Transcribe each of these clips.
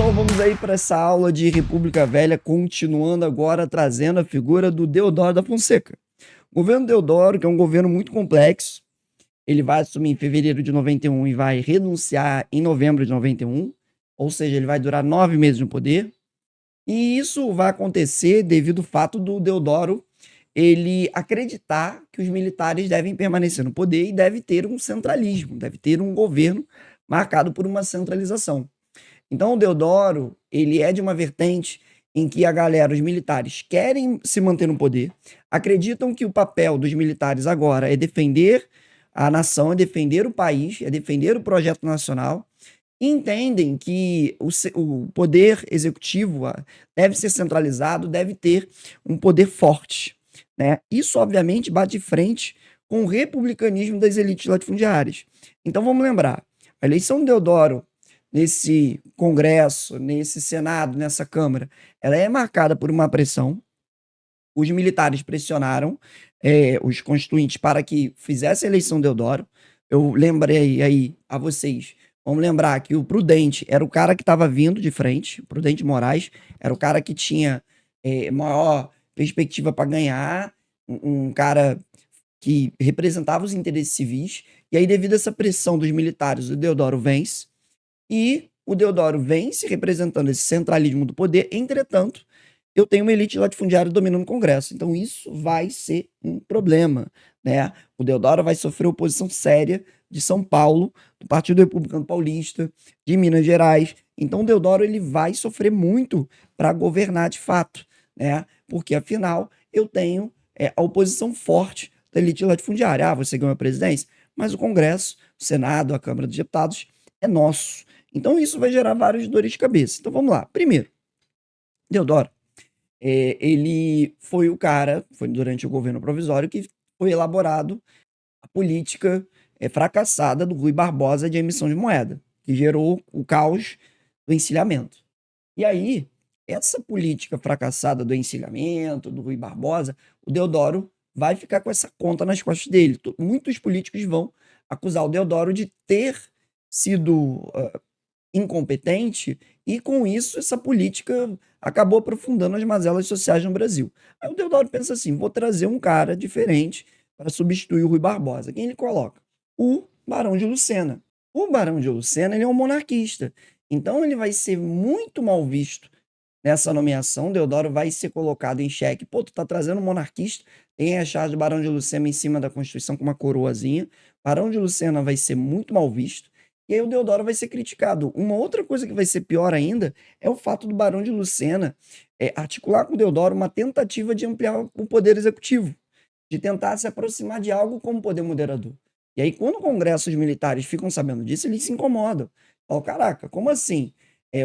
pessoal, vamos aí para essa aula de República Velha, continuando agora trazendo a figura do Deodoro da Fonseca. O governo Deodoro, que é um governo muito complexo, ele vai assumir em fevereiro de 91 e vai renunciar em novembro de 91, ou seja, ele vai durar 9 meses no poder. E isso vai acontecer devido ao fato do Deodoro ele acreditar que os militares devem permanecer no poder e deve ter um centralismo, deve ter um governo marcado por uma centralização. Então o Deodoro, ele é de uma vertente em que a galera, os militares, querem se manter no poder, acreditam que o papel dos militares agora é defender a nação, é defender o país, é defender o projeto nacional, e entendem que o poder executivo deve ser centralizado, deve ter um poder forte, né? Isso, obviamente, bate de frente com o republicanismo das elites latifundiárias. Então vamos lembrar, a eleição do Deodoro nesse Congresso, nesse Senado, nessa Câmara, ela é marcada por uma pressão. Os militares pressionaram os constituintes para que fizesse a eleição do Deodoro. Eu lembrei aí a vocês, vamos lembrar que o Prudente era o cara que estava vindo de frente, o Prudente Moraes era o cara que tinha maior perspectiva para ganhar, um cara que representava os interesses civis, e aí devido a essa pressão dos militares, o Deodoro vence, e o Deodoro vence representando esse centralismo do poder. Entretanto, eu tenho uma elite latifundiária dominando o Congresso. Então isso vai ser um problema, né? O Deodoro vai sofrer oposição séria de São Paulo, do Partido Republicano Paulista, de Minas Gerais. Então o Deodoro ele vai sofrer muito para governar de fato, né? Porque afinal eu tenho a oposição forte da elite latifundiária. Ah, você ganhou a presidência, mas o Congresso, o Senado, a Câmara dos Deputados é nosso. Então isso vai gerar várias dores de cabeça. Então vamos lá. Primeiro, Deodoro, ele foi o cara, foi durante o governo provisório que foi elaborado a política fracassada do Rui Barbosa de emissão de moeda, que gerou o caos do encilhamento. E aí, essa política fracassada do encilhamento, do Rui Barbosa, o Deodoro vai ficar com essa conta nas costas dele. Muitos políticos vão acusar o Deodoro de ter sido incompetente, e com isso essa política acabou aprofundando as mazelas sociais no Brasil. Aí o Deodoro pensa assim, vou trazer um cara diferente para substituir o Rui Barbosa. Quem ele coloca? O Barão de Lucena. O Barão de Lucena ele é um monarquista, então ele vai ser muito mal visto nessa nomeação. Deodoro vai ser colocado em xeque. Pô, tu tá trazendo um monarquista, tem a charge do Barão de Lucena em cima da Constituição com uma coroazinha. Barão de Lucena vai ser muito mal visto. E aí o Deodoro vai ser criticado. Uma outra coisa que vai ser pior ainda é o fato do Barão de Lucena articular com o Deodoro uma tentativa de ampliar o poder executivo, de tentar se aproximar de algo como poder moderador. E aí, quando o Congresso e os militares ficam sabendo disso, eles se incomodam. Falam, caraca, como assim?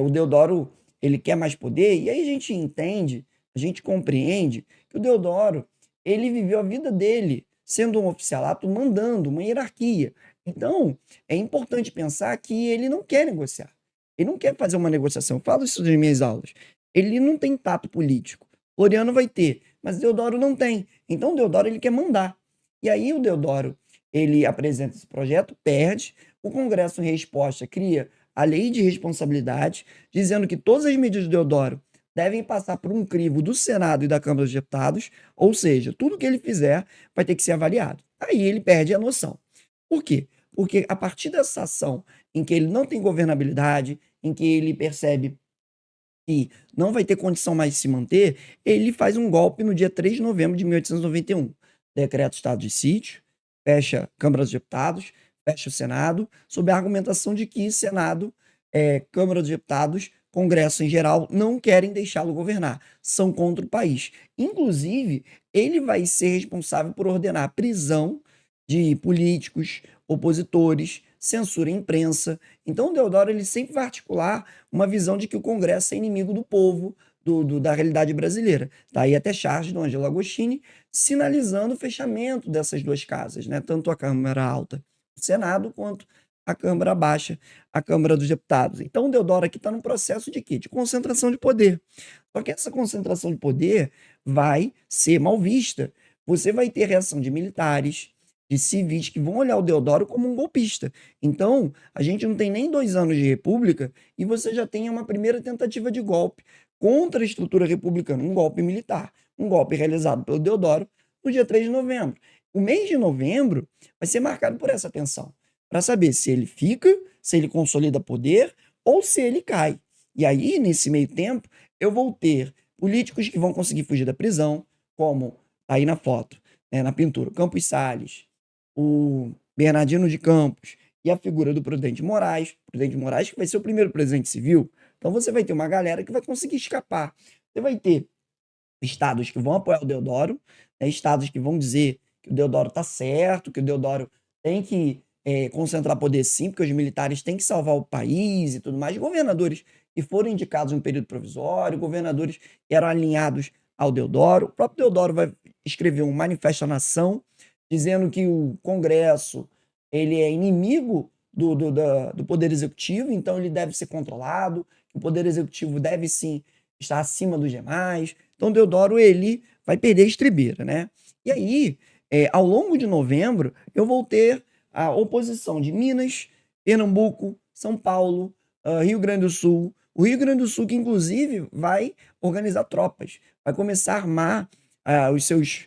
O Deodoro ele quer mais poder? E aí a gente entende, a gente compreende que o Deodoro ele viveu a vida dele sendo um oficialato, mandando uma hierarquia. Então, é importante pensar que ele não quer negociar. Ele não quer fazer uma negociação. Eu falo isso nas minhas aulas. Ele não tem tato político. Floriano vai ter, mas Deodoro não tem. Então, o Deodoro ele quer mandar. E aí o Deodoro ele apresenta esse projeto, perde. O Congresso, em resposta, cria a lei de responsabilidade, dizendo que todas as medidas do Deodoro devem passar por um crivo do Senado e da Câmara dos Deputados, ou seja, tudo que ele fizer vai ter que ser avaliado. Aí ele perde a noção. Por quê? Porque a partir dessa ação em que ele não tem governabilidade, em que ele percebe que não vai ter condição mais de se manter, ele faz um golpe no dia 3 de novembro de 1891. Decreta estado de sítio, fecha a Câmara dos Deputados, fecha o Senado, sob a argumentação de que Senado, Câmara dos Deputados, Congresso em geral, não querem deixá-lo governar, são contra o país. Inclusive, ele vai ser responsável por ordenar a prisão de políticos, opositores, censura à imprensa. Então, o Deodoro ele sempre vai articular uma visão de que o Congresso é inimigo do povo, da realidade brasileira. Daí até charge do Ângelo Agostini, sinalizando o fechamento dessas duas casas, né? Tanto a Câmara Alta, o Senado, quanto a Câmara Baixa, a Câmara dos Deputados. Então, o Deodoro aqui está num processo de quê? De concentração de poder. Só que essa concentração de poder vai ser mal vista. Você vai ter reação de militares, de civis que vão olhar o Deodoro como um golpista. Então, a gente não tem nem 2 anos de república e você já tem uma primeira tentativa de golpe contra a estrutura republicana, um golpe militar, um golpe realizado pelo Deodoro no dia 3 de novembro. O mês de novembro vai ser marcado por essa tensão, para saber se ele fica, se ele consolida poder ou se ele cai. E aí, nesse meio tempo, eu vou ter políticos que vão conseguir fugir da prisão, como tá aí na foto, né, na pintura, o Campos Salles, o Bernardino de Campos e a figura do Prudente Moraes que vai ser o primeiro presidente civil. Então você vai ter uma galera que vai conseguir escapar. Você vai ter estados que vão apoiar o Deodoro, né, estados que vão dizer que o Deodoro tá certo, que o Deodoro tem que concentrar poder sim, porque os militares têm que salvar o país e tudo mais. Governadores que foram indicados em um período provisório, governadores que eram alinhados ao Deodoro. O próprio Deodoro vai escrever um manifesto à nação dizendo que o Congresso ele é inimigo do Poder Executivo, então ele deve ser controlado, que o Poder Executivo deve sim estar acima dos demais. Então Deodoro ele vai perder a estribeira, né? E aí, ao longo de novembro, eu vou ter a oposição de Minas, Pernambuco, São Paulo, Rio Grande do Sul. O Rio Grande do Sul que inclusive vai organizar tropas, vai começar a armar os seus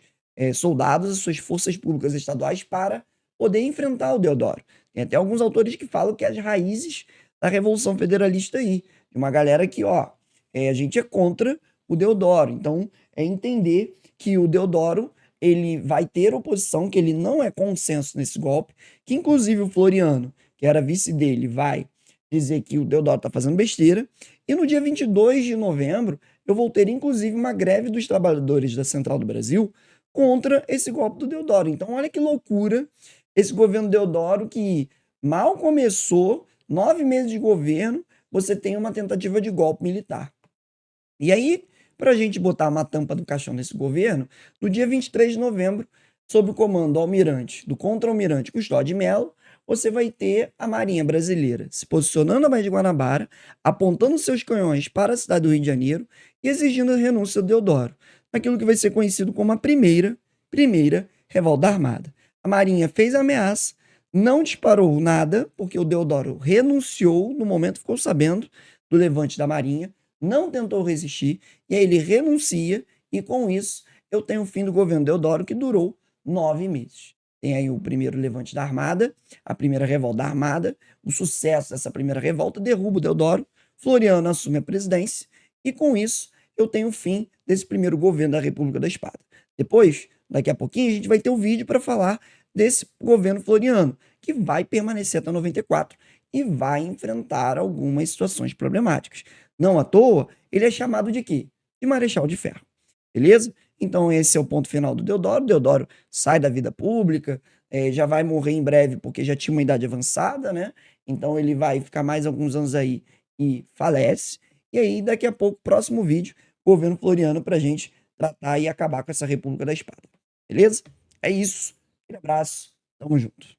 soldados, as suas forças públicas estaduais para poder enfrentar o Deodoro. Tem até alguns autores que falam que as raízes da Revolução Federalista aí, de uma galera que, ó, a gente é contra o Deodoro. Então, é entender que o Deodoro ele vai ter oposição, que ele não é consenso nesse golpe, que inclusive o Floriano, que era vice dele, vai dizer que o Deodoro está fazendo besteira. E no dia 22 de novembro, eu vou ter inclusive uma greve dos trabalhadores da Central do Brasil contra esse golpe do Deodoro. Então, olha que loucura esse governo Deodoro que mal começou, 9 meses de governo, você tem uma tentativa de golpe militar. E aí, para a gente botar uma tampa do caixão nesse governo, no dia 23 de novembro, sob o comando do almirante, do contra-almirante Custódio de Mello, você vai ter a Marinha Brasileira se posicionando à Baía de Guanabara, apontando seus canhões para a cidade do Rio de Janeiro e exigindo a renúncia do Deodoro, naquilo que vai ser conhecido como a primeira revolta armada. A Marinha fez a ameaça, não disparou nada, porque o Deodoro renunciou, no momento ficou sabendo do levante da Marinha, não tentou resistir, e aí ele renuncia, e com isso eu tenho o fim do governo Deodoro, que durou 9 meses. Tem aí o primeiro levante da Armada, a primeira revolta da Armada, o sucesso dessa primeira revolta derruba o Deodoro, Floriano assume a presidência, e com isso eu tenho o fim desse primeiro governo da República da Espada. Depois, daqui a pouquinho, a gente vai ter o vídeo para falar desse governo Floriano, que vai permanecer até 94 e vai enfrentar algumas situações problemáticas. Não à toa, ele é chamado de quê? De Marechal de Ferro. Beleza? Então, esse é o ponto final do Deodoro. Deodoro sai da vida pública, já vai morrer em breve porque já tinha uma idade avançada, né? Então, ele vai ficar mais alguns anos aí e falece. E aí, daqui a pouco, próximo vídeo, governo Floriano pra gente tratar e acabar com essa República da Espada. Beleza? É isso. Um abraço. Tamo junto.